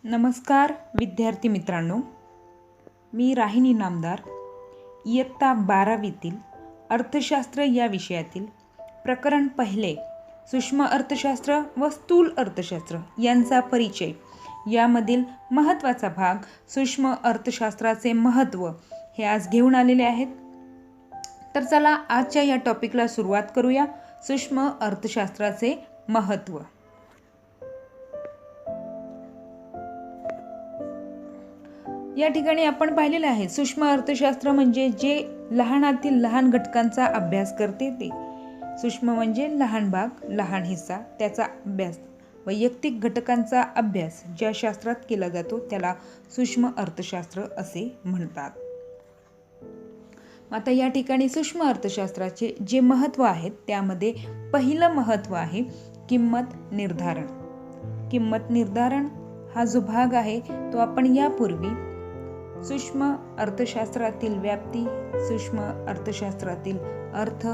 नमस्कार विद्यार्थी मित्रांनो, मी राहिनी नामदार इयत्ता 12वीतील अर्थशास्त्र या विषयातील प्रकरण पहिले सूक्ष्म अर्थशास्त्र व स्थूल अर्थशास्त्र यांचा परिचय यामधील महत्त्वाचा भाग सूक्ष्म अर्थशास्त्राचे महत्त्व हे आज घेऊन आलेले आहेत. तर चला आजच्या या टॉपिकला सुरुवात करूया. सूक्ष्म अर्थशास्त्राचे महत्त्व. या ठिकाणी आपण पाहिलेलं आहे, सूक्ष्म अर्थशास्त्र म्हणजे जे लहानातील लहान घटकांचा अभ्यास करते ते. सूक्ष्म म्हणजे लहान भाग, लहान हिस्सा, त्याचा अभ्यास. वैयक्तिक घटकांचा अभ्यास ज्या शास्त्रात केला जातो त्याला सूक्ष्म अर्थशास्त्र असे म्हणतात. आता या ठिकाणी सूक्ष्म अर्थशास्त्राचे जे महत्त्व आहेत त्यामध्ये पहिलं महत्त्व आहे किंमत निर्धारण. किंमत निर्धारण हा जो भाग आहे तो आपण यापूर्वी सूक्ष्म अर्थशास्त्रातील व्याप्ती, सूक्ष्म अर्थशास्त्रातील अर्थ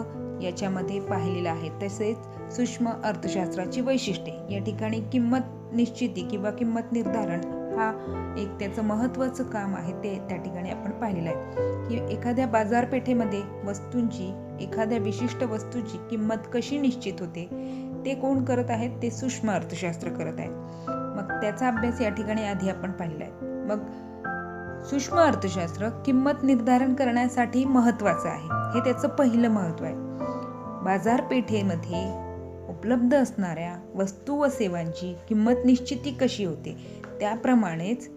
याच्यामध्ये पाहिलेला आहे. तसेच सूक्ष्म अर्थशास्त्राची वैशिष्ट्ये. या ठिकाणी किंमत निश्चिती किंवा किंमत निर्धारण हा एक त्याचं महत्त्वाचं काम आहे ते त्या ठिकाणी आपण पाहिलेलं आहे की एखाद्या बाजारपेठेमध्ये वस्तूंची, एखाद्या विशिष्ट वस्तूची किंमत कशी निश्चित होते ते कोण करत आहेत? ते सूक्ष्म अर्थशास्त्र करत आहेत. मग त्याचा अभ्यास या ठिकाणी आधी आपण पाहिला आहे. मग सूक्ष्म अर्थशास्त्र किंमत निर्धारण करण्यासाठी महत्त्वाचं आहे, हे त्याचं पहिलं महत्त्व आहे. बाजारपेठेमध्ये उपलब्ध असणाऱ्या वस्तू व सेवांची किंमत निश्चिती कशी होते, त्याप्रमाणेच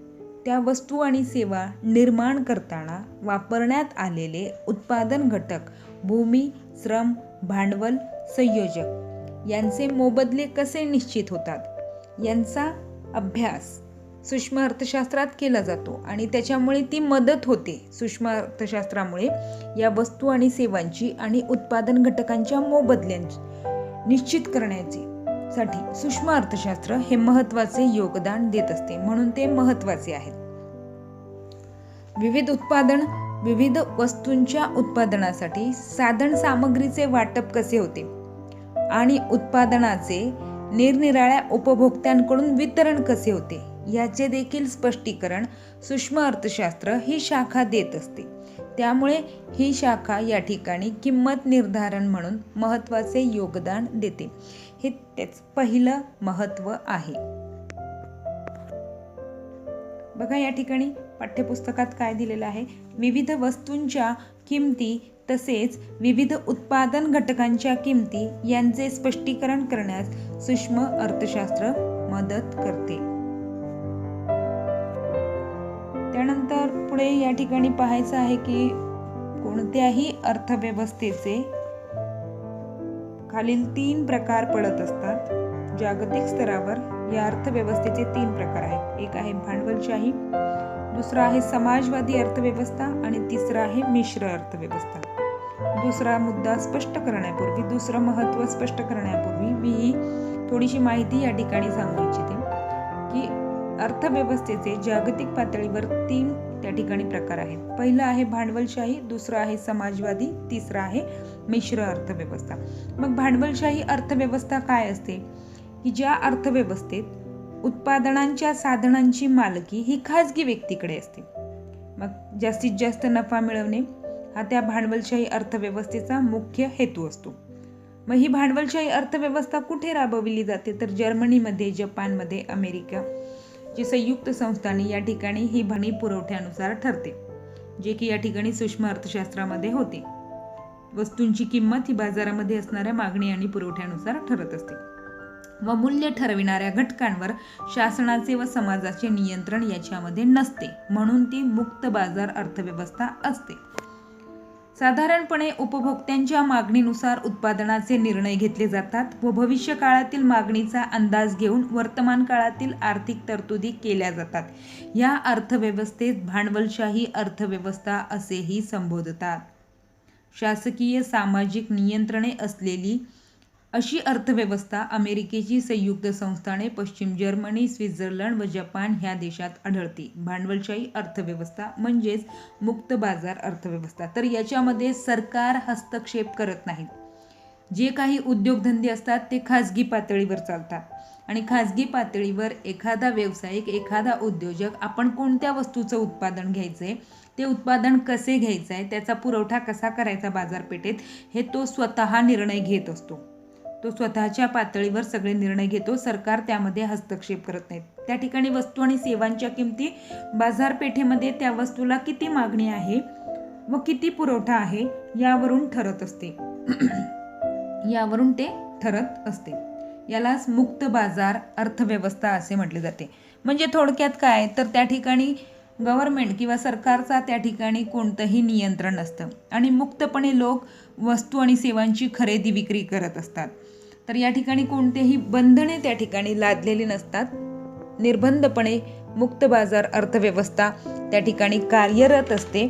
त्या वस्तू आणि सेवा निर्माण करताना वापरण्यात आलेले उत्पादन घटक, भूमी, श्रम, भांडवल, संयोजक यांचे मोबदले कसे निश्चित होतात यांचा अभ्यास सूक्ष्म अर्थशास्त्रात केला जातो आणि त्याच्यामुळे ती मदत होते. सूक्ष्म अर्थशास्त्रामुळे या वस्तू आणि सेवांची आणि उत्पादन घटकांच्या मोबदल्यांची निश्चित करण्यासाठी सूक्ष्म अर्थशास्त्र हे महत्त्वाचे योगदान देत असते, म्हणून ते महत्त्वाचे आहेत. विविध वस्तूंच्या उत्पादनासाठी साधन सामग्रीचे वाटप कसे होते आणि उत्पादनाचे निरनिराळ्या उपभोक्त्यांकडून वितरण कसे होते याचे देखील स्पष्टीकरण सूक्ष्म अर्थशास्त्र ही शाखा देत असते. त्यामुळे ही शाखा या ठिकाणी किंमत निर्धारण म्हणून महत्त्वाचे योगदान देते. हे त्याचं पहिलं महत्त्व आहे. बघा या ठिकाणी पाठ्यपुस्तकात काय दिलेलं आहे, विविध वस्तूंच्या किमती तसेच विविध उत्पादन घटकांच्या किमती यांचे स्पष्टीकरण करण्यास सूक्ष्म अर्थशास्त्र मदत करते. त्यानंतर पुढे या ठिकाणी पाहायचं आहे की कोणत्याही अर्थव्यवस्थेचे खालील 3 प्रकार पडत असतात. जागतिक स्तरावर या अर्थव्यवस्थेचे 3 प्रकार आहेत. एक आहे भांडवलशाही, दुसरा आहे समाजवादी अर्थव्यवस्था आणि तिसरा आहे मिश्र अर्थव्यवस्था. दुसरा मुद्दा स्पष्ट करण्यापूर्वी, दुसरं महत्त्व स्पष्ट करण्यापूर्वी मी ही थोडीशी माहिती या ठिकाणी सांगू इच्छिते की अर्थव्यवस्थेचे जागतिक पातळीवर 3 त्या ठिकाणी प्रकार आहेत. पहिला आहे भांडवलशाही, दुसरा आहे समाजवादी, तिसरा आहे मिश्र अर्थव्यवस्था. मग भांडवलशाही अर्थव्यवस्था काय असते की ज्या अर्थव्यवस्थेत उत्पादनांच्या साधनांची मालकी ही खाजगी व्यक्तीकडे असते. मग जास्तीत जास्त नफा मिळवणे हा त्या भांडवलशाही अर्थव्यवस्थेचा मुख्य हेतू असतो. मग ही भांडवलशाही अर्थव्यवस्था कुठे राबविली जाते तर जर्मनीमध्ये, जपानमध्ये, अमेरिका जी संयुक्त संस्थाने या ठिकाणी ही पाणी पुरवठ्यानुसार ठरते, जे की या ठिकाणी सूक्ष्म अर्थशास्त्रामध्ये होते. वस्तूंची किंमत ही बाजारामध्ये असणाऱ्या मागणी आणि पुरवठ्यानुसार ठरत असते व मूल्य ठरविणाऱ्या घटकांवर शासनाचे व समाजाचे नियंत्रण याच्यामध्ये नसते, म्हणून ती मुक्त बाजार अर्थव्यवस्था असते. साधारणपणे उपभोक्त्यांच्या मागणीनुसार उत्पादनाचे निर्णय घेतले जातात व भविष्य काळातील मागणीचा अंदाज घेऊन वर्तमान काळातील आर्थिक तरतुदी केल्या जातात. या अर्थव्यवस्थेत भांडवलशाही अर्थव्यवस्था असेही संबोधतात. शासकीय सामाजिक नियंत्रणे असलेली अशी अर्थव्यवस्था अमेरिकेची संयुक्त संस्थाने, पश्चिम जर्मनी, स्वित्झर्लंड व जपान ह्या देशात आढळते. भांडवलशाही अर्थव्यवस्था म्हणजेच मुक्त बाजार अर्थव्यवस्था. तर याच्यामध्ये सरकार हस्तक्षेप करत नाहीत. जे काही उद्योगधंदे असतात ते खाजगी पातळीवर चालतात आणि खाजगी पातळीवर एखादा व्यावसायिक, एखादा उद्योजक आपण कोणत्या वस्तूचं उत्पादन घ्यायचं आहे, ते उत्पादन कसे घ्यायचं आहे, त्याचा पुरवठा कसा करायचा बाजारपेठेत, हे तो स्वतः निर्णय घेत असतो. तो स्वतःच्या पातळीवर सगळे निर्णय घेतो. सरकार त्यामध्ये हस्तक्षेप करत नाहीत. त्या ठिकाणी वस्तू आणि सेवांच्या किमती बाजारपेठेमध्ये त्या वस्तूला किती मागणी आहे व किती पुरवठा आहे यावरून ठरत असते. यावरून ते ठरत असते. यालाच मुक्त बाजार अर्थव्यवस्था असे म्हटले जाते. म्हणजे थोडक्यात काय तर त्या ठिकाणी गव्हर्नमेंट किंवा सरकारचा त्या ठिकाणी कोणतंही नियंत्रण नसतं आणि मुक्तपणे लोक वस्तू आणि सेवांची खरेदी विक्री करत असतात. तर या ठिकाणी कोणतेही बंधने त्या ठिकाणी लादलेली नसतात. निर्बंधपणे मुक्त बाजार अर्थव्यवस्था त्या ठिकाणी कार्यरत असते.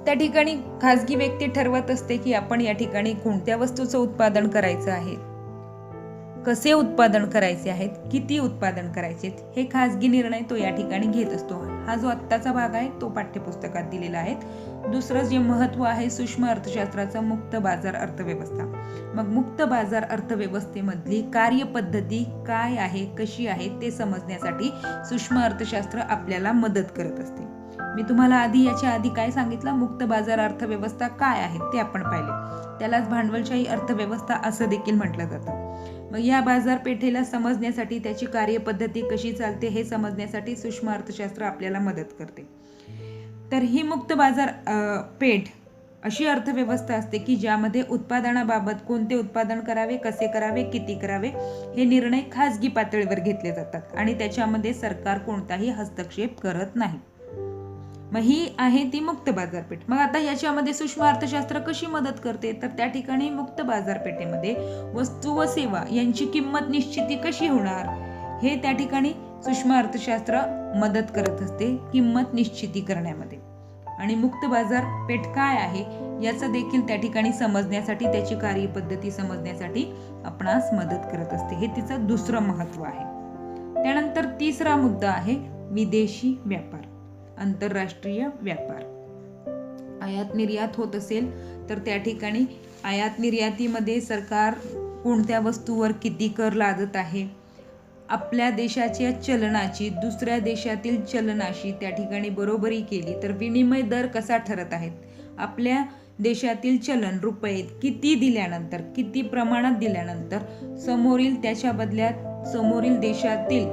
त्या ठिकाणी खाजगी व्यक्ती ठरवत असते की आपण या ठिकाणी कोणत्या वस्तूचं उत्पादन करायचं आहे, कसे उत्पादन करायचे आहेत, किती उत्पादन करायचे, हे खाजगी निर्णय तो या ठिकाणी घेत असतो. हा जो आत्ताचा भाग आहे तो पाठ्यपुस्तकात दिलेला आहे. दुसरं जे महत्त्व आहे सूक्ष्म अर्थशास्त्राचं, मुक्त बाजार अर्थव्यवस्था. मग मुक्त बाजार अर्थव्यवस्थेमधली कार्यपद्धती काय आहे, कशी आहे ते समजण्यासाठी सूक्ष्म अर्थशास्त्र आपल्याला मदत करत असते. मी तुम्हाला याच्या आधी काय सांगितलं, मुक्त बाजार अर्थव्यवस्था काय आहे ते आपण पाहिले. त्यालाच भांडवलशाही अर्थव्यवस्था असं देखील म्हटलं जातं. मग या बाजारपेठेला समजण्यासाठी, त्याची कार्यपद्धती कशी चालते हे समजण्यासाठी सूक्ष्म अर्थशास्त्र आपल्याला मदत करते. तर ही मुक्त बाजार पेठ अशी अर्थव्यवस्था असते की ज्यामध्ये उत्पादनाबाबत कोणते उत्पादन करावे, कसे करावे, किती करावे हे निर्णय खाजगी पातळीवर घेतले जातात आणि त्याच्यामध्ये सरकार कोणताही हस्तक्षेप करत नाही. मग ही आहे ती मुक्त बाजारपेठ. मग आता याच्यामध्ये सूक्ष्म अर्थशास्त्र कशी मदत करते तर त्या ठिकाणी मुक्त बाजारपेठेमध्ये वस्तू व सेवा यांची किंमत निश्चिती कशी होणार हे त्या ठिकाणी सूक्ष्म अर्थशास्त्र मदत करत असते किंमत निश्चिती करण्यामध्ये. आणि मुक्त बाजारपेठ काय आहे याचं देखील त्या ठिकाणी समजण्यासाठी, त्याची कार्यपद्धती समजण्यासाठी आपणास मदत करत असते. हे तिचं दुसरं महत्त्व आहे. त्यानंतर तिसरा मुद्दा आहे विदेशी व्यापार, आंतरराष्ट्रीय व्यापार. आयात निर्यात होत असेल तर त्या ठिकाणी आयात निर्यातीमध्ये सरकार कोणत्या वस्तूवर किती कर लादत आहे, आपल्या देशाच्या चलनाची दुसऱ्या देशातील चलनाशी त्या ठिकाणी बरोबरी केली तर विनिमय दर कसा ठरत आहेत, आपल्या देशातील चलन रुपये किती दिल्यानंतर, किती प्रमाणात दिल्यानंतर समोरील त्याच्या बदल्यात समोरील देशातील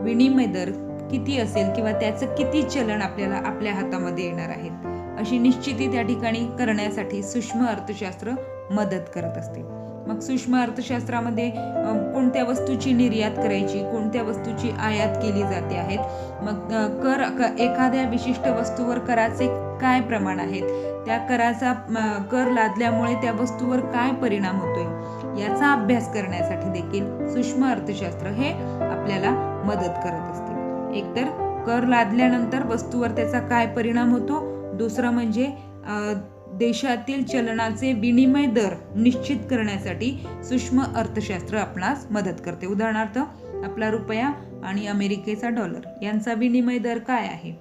विनिमय दर किती असेल किंवा त्याचं किती चलन आपल्याला आपल्या हातामध्ये येणार आहेत, अशी निश्चिती त्या ठिकाणी करण्यासाठी सूक्ष्म अर्थशास्त्र मदत करत असते. मग सूक्ष्म अर्थशास्त्रामध्ये कोणत्या वस्तूची निर्यात करायची, कोणत्या वस्तूची आयात केली जाते आहेत, मग एखाद्या विशिष्ट वस्तूवर कराचे काय प्रमाण आहेत, त्या कराचा कर लादल्यामुळे त्या वस्तूवर काय परिणाम होतोय याचा अभ्यास करण्यासाठी देखील सूक्ष्म अर्थशास्त्र हे आपल्याला मदत करत असते. एकतर कर लादल्यानंतर वस्तूवर त्याचा काय परिणाम होतो, दुसरं म्हणजे देशातील चलनाचे विनिमय दर निश्चित करण्यासाठी सूक्ष्म अर्थशास्त्र आपणास मदत करते. उदाहरणार्थ आपला रुपया आणि अमेरिकेचा डॉलर यांचा विनिमय दर काय आहे,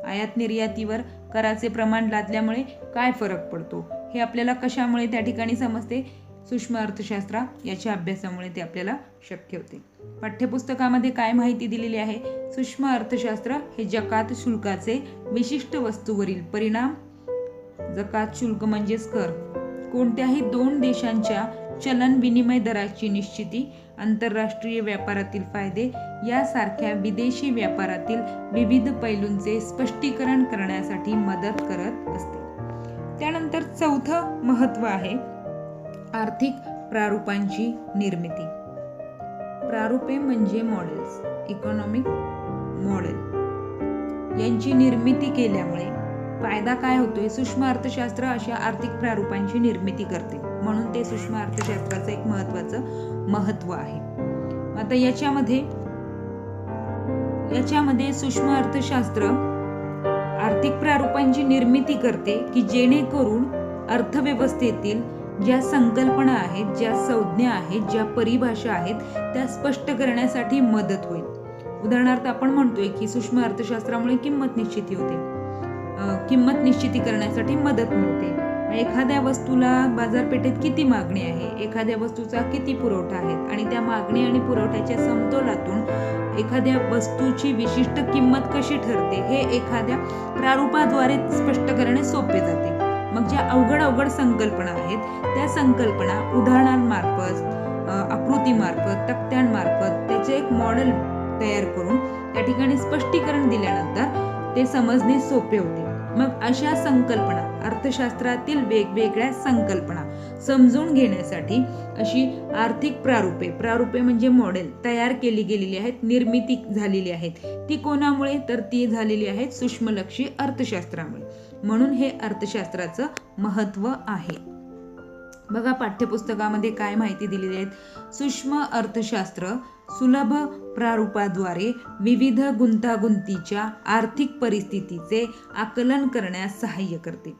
आयात निर्यातीवर कराचे प्रमाण लादल्यामुळे काय फरक पडतो हे आपल्याला कशामुळे त्या ठिकाणी समजते, सूक्ष्म अर्थशास्त्र याच्या अभ्यासामुळे ते आपल्याला शक्य होते. पाठ्यपुस्तकामध्ये काय माहिती दिलेली आहे, सूक्ष्म अर्थशास्त्र हे जकात शुल्काचे विशिष्ट वस्तूवरील परिणाम, जकात शुल्क म्हणजेच कर, कोणत्याही दोन देशांच्या चलन विनिमय दराची निश्चिती, आंतरराष्ट्रीय व्यापारातील फायदे यासारख्या विदेशी व्यापारातील विविध पैलूंचे स्पष्टीकरण करण्यासाठी मदत करत असते. त्यानंतर चौथं महत्त्व आहे आर्थिक प्रारूपांची निर्मिती. प्रारूपे म्हणजे मॉडेल्स, इकॉनॉमिक मॉडेल यांची निर्मिती केल्यामुळे फायदा काय होतोय, सूक्ष्म अर्थशास्त्र अशा आर्थिक प्रारूपांची निर्मिती करते, म्हणून ते सूक्ष्म अर्थशास्त्राचं एक महत्त्वाचं महत्त्व आहे. आता याच्यामध्ये सूक्ष्म अर्थशास्त्र आर्थिक प्रारूपांची निर्मिती करते की जेणेकरून अर्थव्यवस्थेतील ज्या संकल्पना आहेत, ज्या संज्ञा आहेत, ज्या परिभाषा आहेत त्या स्पष्ट करण्यासाठी मदत होईल. उदाहरणार्थ आपण म्हणतोय की सूक्ष्म अर्थशास्त्रामुळे किंमत निश्चिती होते, किंमत निश्चिती करण्यासाठी मदत मिळते. एखाद्या वस्तूला बाजारपेठेत किती मागणी आहे, एखाद्या वस्तूचा किती पुरवठा आहे आणि त्या मागणी आणि पुरवठ्याच्या समतोलातून एखाद्या वस्तूची विशिष्ट किंमत कशी ठरते हे एखाद्या प्रारूपाद्वारे स्पष्ट करणे सोपे जाते. मग ज्या अवघड संकल्पना आहेत त्या संकल्पना उदाहरणांमार्फत, आकृतीमार्फत, तक्त्यांमार्फत त्याचे एक मॉडेल तयार करून त्या ठिकाणी स्पष्टीकरण दिल्यानंतर ते समजणे सोपे होते. मग अशा संकल्पना, अर्थशास्त्रातील वेगवेगळ्या संकल्पना समजून घेण्यासाठी अशी आर्थिक प्रारूपे म्हणजे मॉडेल तयार केली गेलेली आहेत, निर्मिती झालेली आहेत. ती कोणामुळे? तर ती झालेली आहेत सूक्ष्मलक्षी अर्थशास्त्रामुळे. म्हणून हे अर्थशास्त्राचं महत्त्व आहे. बघा पाठ्यपुस्तकामध्ये काय माहिती दिलेली आहेत. सूक्ष्म अर्थशास्त्र सुलभ प्रारूपाद्वारे विविध गुंतागुंतीच्या आर्थिक परिस्थितीचे आकलन करण्यास सहाय्य करते.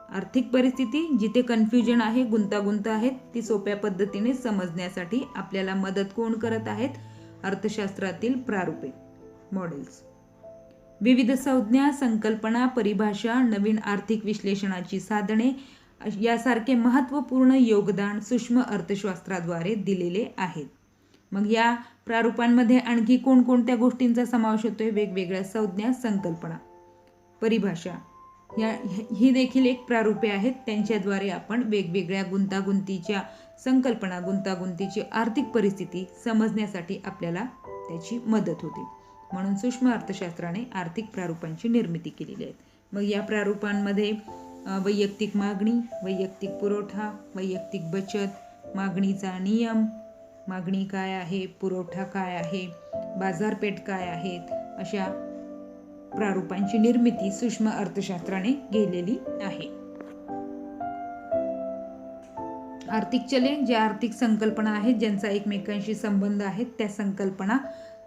आर्थिक परिस्थिती जिथे कन्फ्युजन आहे, गुंतागुंत आहेत, ती सोप्या पद्धतीने समजण्यासाठी आपल्याला मदत कोण करत आहेत? अर्थशास्त्रातील प्रारूपे, मॉडेल्स. विविध संज्ञा, संकल्पना, परिभाषा, नवीन आर्थिक विश्लेषणाची साधने यासारखे महत्त्वपूर्ण योगदान सूक्ष्म अर्थशास्त्राद्वारे दिलेले आहेत. मग या प्रारूपांमध्ये आणखी कोणकोणत्या गोष्टींचा समावेश होतोय? वेगवेगळ्या संज्ञा, संकल्पना, परिभाषा ही देखील एक प्रारूपे आहेत. त्यांच्याद्वारे आपण वेगवेगळ्या गुंतागुंतीच्या संकल्पना, गुंतागुंतीची आर्थिक परिस्थिती समजण्यासाठी आपल्याला त्याची मदत होते. म्हणून सूक्ष्म अर्थशास्त्राने आर्थिक प्रारूपांची निर्मिती केलेली आहे. मग या प्रारूपांमध्ये वैयक्तिक मागणी, वैयक्तिक पुरवठा, वैयक्तिक बचत, मागणीचा नियम, मागणी काय आहे, पुरवठा काय आहे, बाजारपेठ काय आहेत, अशा प्रारूपांची निर्मिती सूक्ष्म अर्थशास्त्राने केलेली आहे. आर्थिक चले, ज्या आर्थिक संकल्पना आहेत ज्यांचा एकमेकांशी संबंध आहे, त्या संकल्पना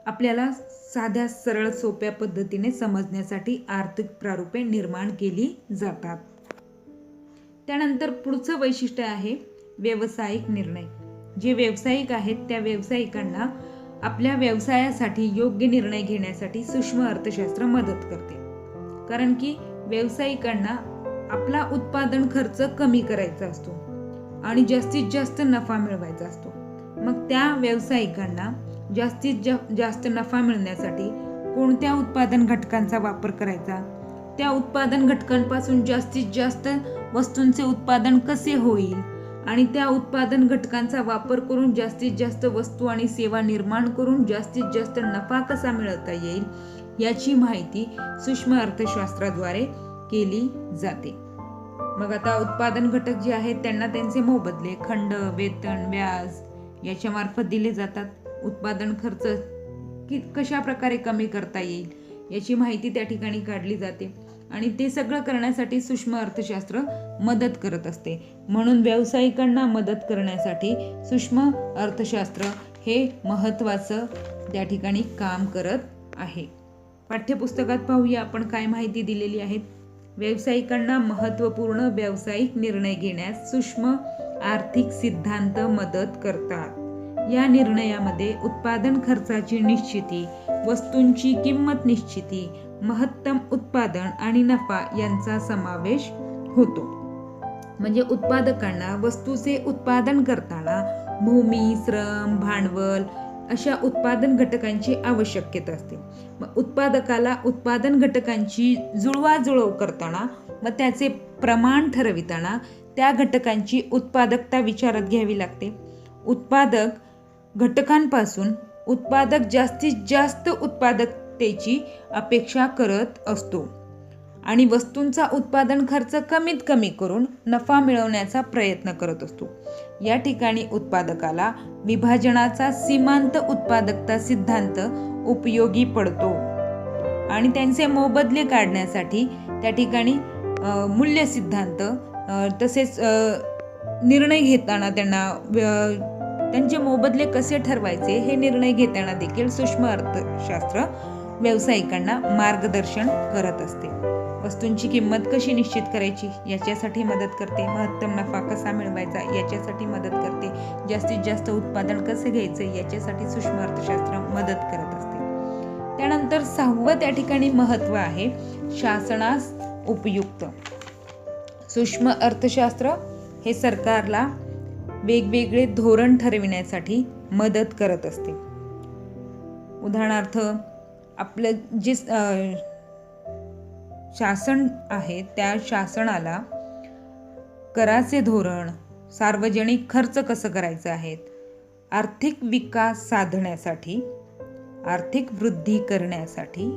आपल्याला साध्या सरळ सोप्या पद्धतीने समजण्यासाठी आर्थिक प्रारूपे निर्माण केली जातात. त्यानंतर पुढचं वैशिष्ट्य आहे व्यावसायिक निर्णय. जे व्यावसायिक आहेत त्या व्यावसायिकांना आपल्या व्यवसायासाठी योग्य निर्णय घेण्यासाठी सूक्ष्म अर्थशास्त्र मदत करते. कारण की व्यावसायिकांना आपला उत्पादन खर्च कमी करायचा असतो आणि जास्तीत जास्त नफा मिळवायचा असतो. मग त्या व्यावसायिकांना जास्तीत जास्त नफा मिळण्यासाठी कोणत्या उत्पादन घटकांचा वापर करायचा, त्या उत्पादन घटकांपासून जास्तीत जास्त वस्तूंचे उत्पादन कसे होईल आणि त्या उत्पादन घटकांचा वापर करून जास्तीत जास्त वस्तू आणि सेवा निर्माण करून जास्तीत जास्त नफा कसा मिळवता येईल याची माहिती सूक्ष्म अर्थशास्त्राद्वारे केली जाते. मग आता उत्पादन घटक जे आहेत त्यांना त्यांचे मोबदले, खंड, वेतन, व्याज याच्या मार्फत दिले जातात. उत्पादन खर्च कशा प्रकारे कमी करता येईल याची माहिती त्या ठिकाणी काढली जाते आणि ते सगळं करण्यासाठी सूक्ष्म अर्थशास्त्र मदत करत असते. म्हणून व्यावसायिकांना मदत करण्यासाठी सूक्ष्म अर्थशास्त्र हे महत्त्वाचं त्या ठिकाणी काम करत आहे. पाठ्यपुस्तकात पाहूया आपण काय माहिती दिलेली आहे. व्यावसायिकांना महत्त्वपूर्ण व्यावसायिक निर्णय घेण्यास सूक्ष्म आर्थिक सिद्धांत मदत करतात. या निर्णयामध्ये उत्पादन खर्चाची निश्चिती, वस्तूंची किंमत निश्चिती, महत्तम उत्पादन आणि नफा यांचा समावेश होतो. म्हणजे उत्पादकांना वस्तूचे उत्पादन करताना भूमी, श्रम, भांडवल अशा उत्पादन घटकांची आवश्यकता असते. मग उत्पादकाला उत्पादन घटकांची जुळवाजुळव करताना व त्याचे प्रमाण ठरविताना त्या घटकांची उत्पादकता विचारात घ्यावी लागते. उत्पादक घटकांपासून उत्पादक जास्तीत जास्त उत्पादकतेची अपेक्षा करत असतो आणि वस्तूंचा उत्पादन खर्च कमीत कमी करून नफा मिळवण्याचा प्रयत्न करत असतो. या ठिकाणी उत्पादकाला विभाजनाचा सीमांत उत्पादकता सिद्धांत उपयोगी पडतो आणि त्यांचे मोबदले काढण्यासाठी त्या ठिकाणी मूल्य सिद्धांत तसेच निर्णय घेताना त्यांचे मोबदले कसे ठरवायचे हे निर्णय घेताना देखील सूक्ष्म अर्थशास्त्र व्यावसायिकांना मार्गदर्शन करत असते. वस्तूंची किंमत कशी निश्चित करायची याच्यासाठी मदत करते. महत्तम नफा कसा मिळवायचा याच्यासाठी मदत करते. जास्तीत जास्त उत्पादन कसे घ्यायचं याच्यासाठी सूक्ष्म अर्थशास्त्र मदत करत असते. त्यानंतर 6वं त्या ठिकाणी महत्त्व आहे शासनास उपयुक्त. सूक्ष्म अर्थशास्त्र हे सरकारला वेगवेगळे धोरण ठरविण्यासाठी मदत करत असते. उदाहरणार्थ, आपलं जे शासन आहे त्या शासनाला कराचे धोरण, सार्वजनिक खर्च कसं करायचं आहे, आर्थिक विकास साधण्यासाठी, आर्थिक वृद्धी करण्यासाठी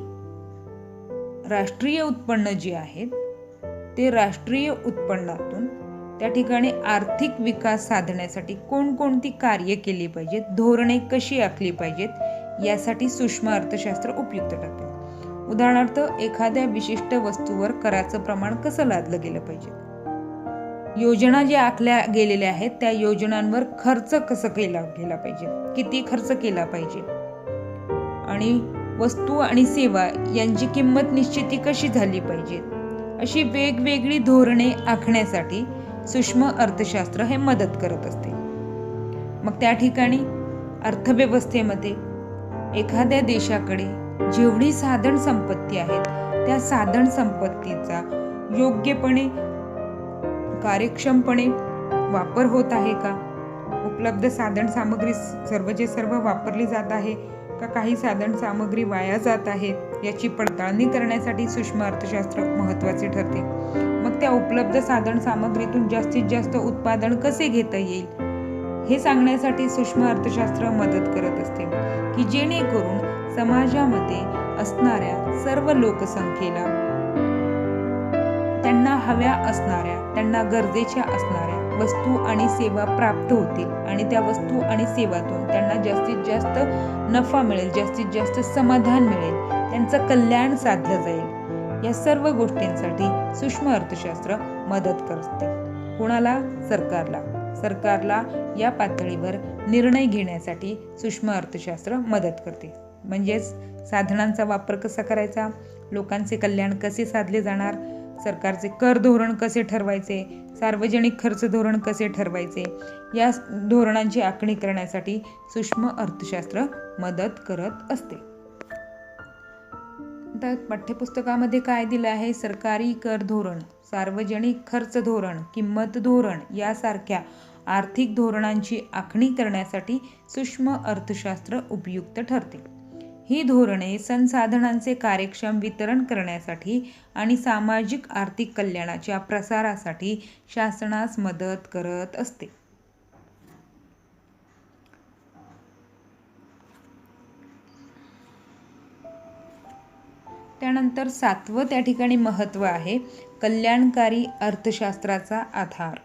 राष्ट्रीय उत्पन्न जे आहेत ते राष्ट्रीय उत्पन्नातून त्या ठिकाणी आर्थिक विकास साधण्यासाठी कोणकोणती कार्य केली पाहिजेत, धोरणे कशी आखली पाहिजेत, यासाठी सूक्ष्म अर्थशास्त्र उपयुक्त ठरते. उदाहरणार्थ, एखाद्या विशिष्ट वस्तूवर कराचं प्रमाण कसं लादलं गेलं पाहिजे, योजना ज्या आखल्या गेलेल्या आहेत त्या योजनांवर खर्च कसं केला गेला पाहिजे, किती खर्च केला पाहिजे, आणि वस्तू आणि सेवा यांची किंमत निश्चिती कशी झाली पाहिजे, अशी वेगवेगळी धोरणे आखण्यासाठी सूक्ष्म अर्थशास्त्र हे मदत करत असते. मग त्या ठिकाणी अर्थव्यवस्थेमध्ये एखाद्या देशाकडे जेवढी साधन संपत्ती आहेत त्या साधन संपत्तीचा योग्यपणे, कार्यक्षमपणे वापर होत आहे का, उपलब्ध साधन सामग्री सर्व वापरली जात आहे का, काही साधन सामग्री वाया जात आहेत याची पडताळणी करण्यासाठी सूक्ष्म अर्थशास्त्र महत्त्वाचे ठरते. मग त्या उपलब्ध साधन सामग्रीतून जास्तीत जास्त उत्पादन कसे घेता येईल हे सांगण्यासाठी सूक्ष्म अर्थशास्त्र मदत करत असते, की जेणेकरून समाजामध्ये असणाऱ्या सर्व लोकसंख्येला त्यांना हव्या असणाऱ्या, त्यांना गरजेच्या असणाऱ्या वस्तू आणि सेवा प्राप्त होतील आणि त्या वस्तू आणि सेवातून त्यांना जास्तीत जास्त नफा मिळेल, जास्तीत जास्त समाधान मिळेल, त्यांचं कल्याण साधलं जाईल. या सर्व गोष्टींसाठी सूक्ष्म अर्थशास्त्र मदत करते. कोणाला? सरकारला या पातळीवर निर्णय घेण्यासाठी सूक्ष्म अर्थशास्त्र मदत करते. म्हणजेच साधनांचा वापर कसा करायचा, लोकांचे कल्याण कसे साधले जाणार, सरकारचे कर धोरण कसे ठरवायचे, सार्वजनिक खर्च धोरण कसे ठरवायचे, या धोरणांची आखणी करण्यासाठी सूक्ष्म अर्थशास्त्र मदत करत असते. तर पाठ्यपुस्तकामध्ये काय दिलं आहे, सरकारी कर धोरण, सार्वजनिक खर्च धोरण, किंमत धोरण यासारख्या आर्थिक धोरणांची आखणी करण्यासाठी सूक्ष्म अर्थशास्त्र उपयुक्त ठरते. ही धोरणे संसाधनांचे कार्यक्षम वितरण करण्यासाठी आणि सामाजिक आर्थिक कल्याणाच्या प्रसारासाठी शासनास मदत करत असते. त्यानंतर 7वं त्या ठिकाणी महत्त्व आहे कल्याणकारी अर्थशास्त्राचा आधार.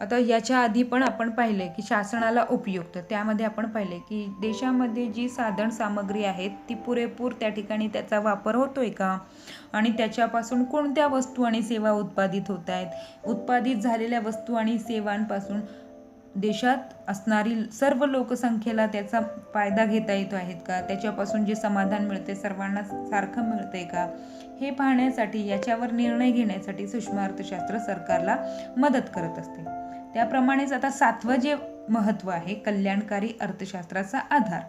आता याच्या आधी पण आपण पाहिले की शासनाला उपयुक्त, त्यामध्ये आपण पाहिले की देशामध्ये जी साधन सामग्री आहेत ती पुरेपूर त्या ठिकाणी त्याचा वापर होतोय का, आणि त्याच्यापासून कोणत्या वस्तू आणि सेवा उत्पादित होत आहेत, उत्पादित झालेल्या वस्तू आणि सेवांपासून देशात असणारी सर्व लोकसंख्येला त्याचा फायदा घेता येतो आहेत का, त्याच्यापासून जे समाधान मिळते सर्वांना सारखं मिळतंय का, हे पाहण्यासाठी, याच्यावर निर्णय घेण्यासाठी सूक्ष्म अर्थशास्त्र सरकारला मदत करत असते. त्याप्रमाणेच आता 7वं जे महत्त्व आहे कल्याणकारी अर्थशास्त्राचा आधार,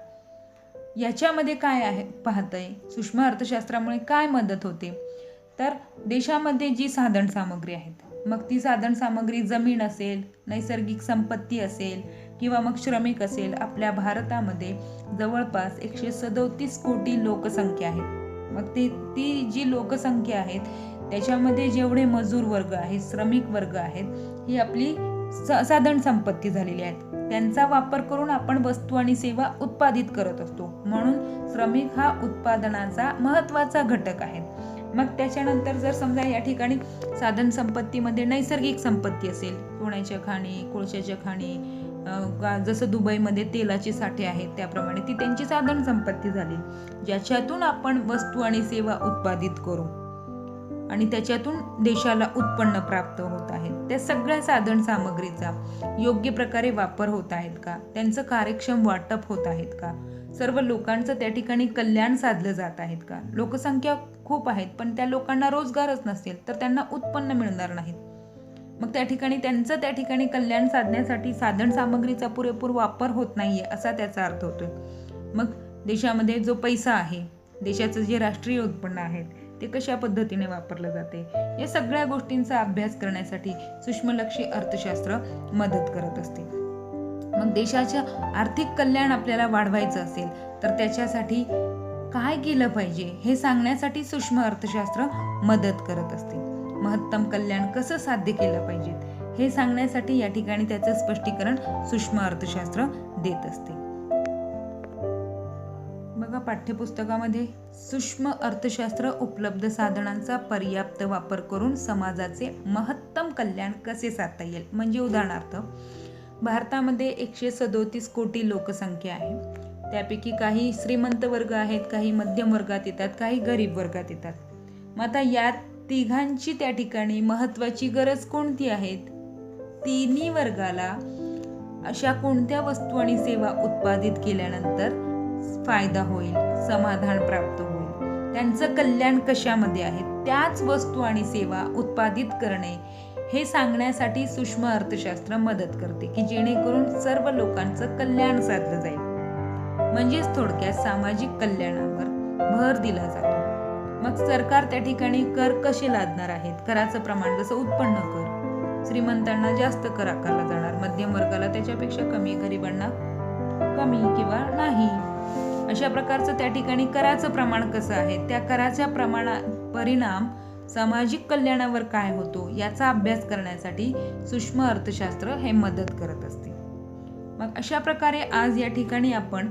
याच्यामध्ये काय आहे पाहतंय, सूक्ष्म अर्थशास्त्रामुळे काय मदत होते, तर देशामध्ये जी साधन सामग्री आहेत, मग ती साधन सामग्री जमीन असेल, नैसर्गिक संपत्ती असेल किंवा मग श्रमिक असेल, आपल्या भारतामध्ये जवळपास 137 कोटी लोकसंख्या आहे. मग ती जी लोकसंख्या आहेत त्याच्यामध्ये जेवढे मजूर वर्ग आहेत, श्रमिक वर्ग आहेत, ही आपली साधन संपत्ती झालेली आहेत. त्यांचा वापर करून आपण वस्तू आणि सेवा उत्पादित करत असतो, म्हणून श्रमिक हा उत्पादनाचा महत्त्वाचा घटक आहे. मग त्याच्यानंतर जर समजा या ठिकाणी साधन संपत्तीमध्ये नैसर्गिक संपत्ती असेल, सोन्याच्या खाणी, कोळशाच्या खाणी, जसं दुबईमध्ये तेलाचे साठे आहेत त्याप्रमाणे ती त्यांची साधन संपत्ती झाली, ज्याच्यातून आपण वस्तू आणि सेवा उत्पादित करू आणि त्याच्यातून देशाला उत्पन्न प्राप्त होत आहे. त्या सगळ्या साधन सामग्रीचा योग्य प्रकारे वापर होत आहेत का, त्यांचं कार्यक्षम वाटप होत आहेत का, सर्व लोकांचं त्या ठिकाणी कल्याण साधलं जात आहेत का. लोकसंख्या खूप आहेत पण त्या लोकांना रोजगारच नसेल तर त्यांना उत्पन्न मिळणार नाहीत. मग त्या ठिकाणी कल्याण साधण्यासाठी साधन सामग्रीचा पुरेपूर वापर होत नाहीये असा त्याचा अर्थ होतोय. मग देशामध्ये जो पैसा आहे, देशाचं जे राष्ट्रीय उत्पन्न आहे ते कशा पद्धतीने वापरलं जाते, या सगळ्या गोष्टींचा अभ्यास करण्यासाठी सूक्ष्मलक्षी अर्थशास्त्र मदत करत असते. मग देशाच्या आर्थिक कल्याण आपल्याला वाढवायचं असेल तर त्याच्यासाठी काय केलं पाहिजे हे सांगण्यासाठी सूक्ष्म अर्थशास्त्र मदत करत असते. महत्तम कल्याण कसं साध्य केलं पाहिजे हे सांगण्यासाठी या ठिकाणी त्याचं स्पष्टीकरण सूक्ष्म अर्थशास्त्र देत असते. बघा, पाठ्यपुस्तकामध्ये सूक्ष्म अर्थशास्त्र उपलब्ध साधनांचा पर्याप्त वापर करून समाजाचे महत्तम कल्याण कसे साधता येईल. म्हणजे उदाहरणार्थ, भारतामध्ये 137 कोटी लोकसंख्या आहे. त्यापैकी काही श्रीमंत वर्ग आहेत, काही मध्यम वर्गात येतात, काही गरीब वर्गात येतात. मग आता या तिघांची त्या ठिकाणी महत्त्वाची गरज कोणती आहेत? तिन्ही वर्गाला अशा कोणत्या वस्तू आणि सेवा उत्पादित केल्यानंतर फायदा होईल, समाधान प्राप्त होईल, त्यांचं कल्याण कशामध्ये आहे, त्याच वस्तू आणि सेवा उत्पादित करणे हे सांगण्यासाठी सूक्ष्म अर्थशास्त्र मदत करते की जेणेकरून सर्व लोकांचं कल्याण साधलं जाईल. म्हणजेच थोडक्यात सामाजिक कल्याणावर भर दिला जातो. मग सरकार त्या ठिकाणी कर कसे लादणार आहेत? कराचं प्रमाण, जसं उत्पन्न कर, श्रीमंतांना जास्त कर आकारला जाणार, मध्यम वर्गाला त्याच्यापेक्षा कमी, गरिबांना कमी किंवा नाही. अशा प्रकारचं त्या ठिकाणी कराचं प्रमाण कसं आहे, त्या कराच्या परिणाम सामाजिक कल्याणावर काय होतो याचा अभ्यास करण्यासाठी सूक्ष्म अर्थशास्त्र हे मदत करत असते. मग अशा प्रकारे आज या ठिकाणी आपण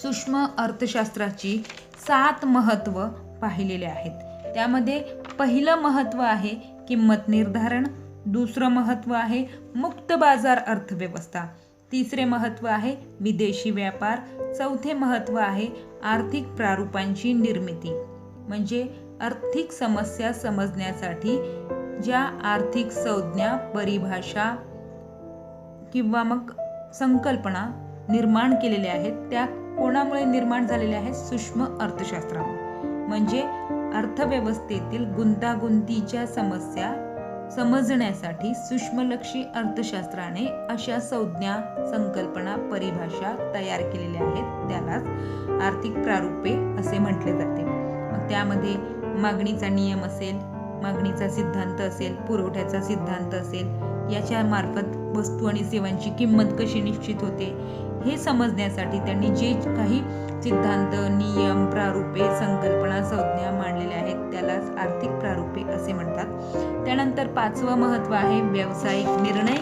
सूक्ष्म अर्थशास्त्राची 7 महत्व पाहिलेले आहेत. त्यामध्ये पहिलं महत्व आहे किंमत निर्धारण, दुसरं महत्व आहे मुक्त बाजार अर्थव्यवस्था, तिसरे महत्व आहे विदेशी व्यापार, चौथे महत्व आहे आर्थिक प्रारूपांची निर्मिती. म्हणजे आर्थिक समस्या समजण्यासाठी ज्या आर्थिक संज्ञा, परिभाषा किंवा मग संकल्पना निर्माण केलेल्या आहेत त्या कोणामुळे निर्माण झालेल्या आहेत? सूक्ष्म अर्थशास्त्रामुळे. म्हणजे अर्थव्यवस्थेतील गुंतागुंतीच्या समस्या समजण्यासाठी सूक्ष्मलक्षी अर्थशास्त्राने अशा संज्ञा, संकल्पना, परिभाषा तयार केलेल्या आहेत. त्यालाच आर्थिक प्रारूपे असे म्हटले जाते. मग त्यामध्ये मागणीचा नियम असेल, मागणीचा सिद्धांत असेल, पुरवठ्याचा सिद्धांत असेल, याच्या मार्फत वस्तू आणि सेवांची किंमत कशी निश्चित होते हे समजण्यासाठी त्यांनी जे काही सिद्धांत, नियम, प्रारूपे, संकल्पना, संज्ञा मांडलेल्या आहेत त्यालाच आर्थिक प्रारूपे असे म्हणतात. त्यानंतर 5वं महत्व आहे व्यावसायिक निर्णय,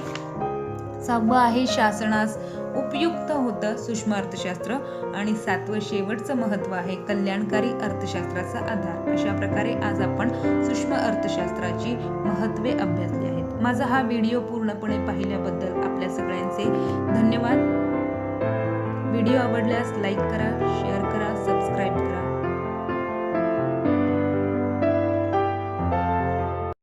6वं आहे शासनास उपयुक्त होतं सूक्ष्म अर्थशास्त्र, आणि 7वं शेवटचं महत्व आहे कल्याणकारी अर्थशास्त्राचा आधार. अशा प्रकारे आज आपण सूक्ष्म अर्थशास्त्राची महत्त्वे अभ्यासली आहेत. माझा हा व्हिडिओ पूर्णपणे पाहिल्याबद्दल आपल्या सगळ्यांचे धन्यवाद. व्हिडिओ आवडल्यास लाईक करा, शेअर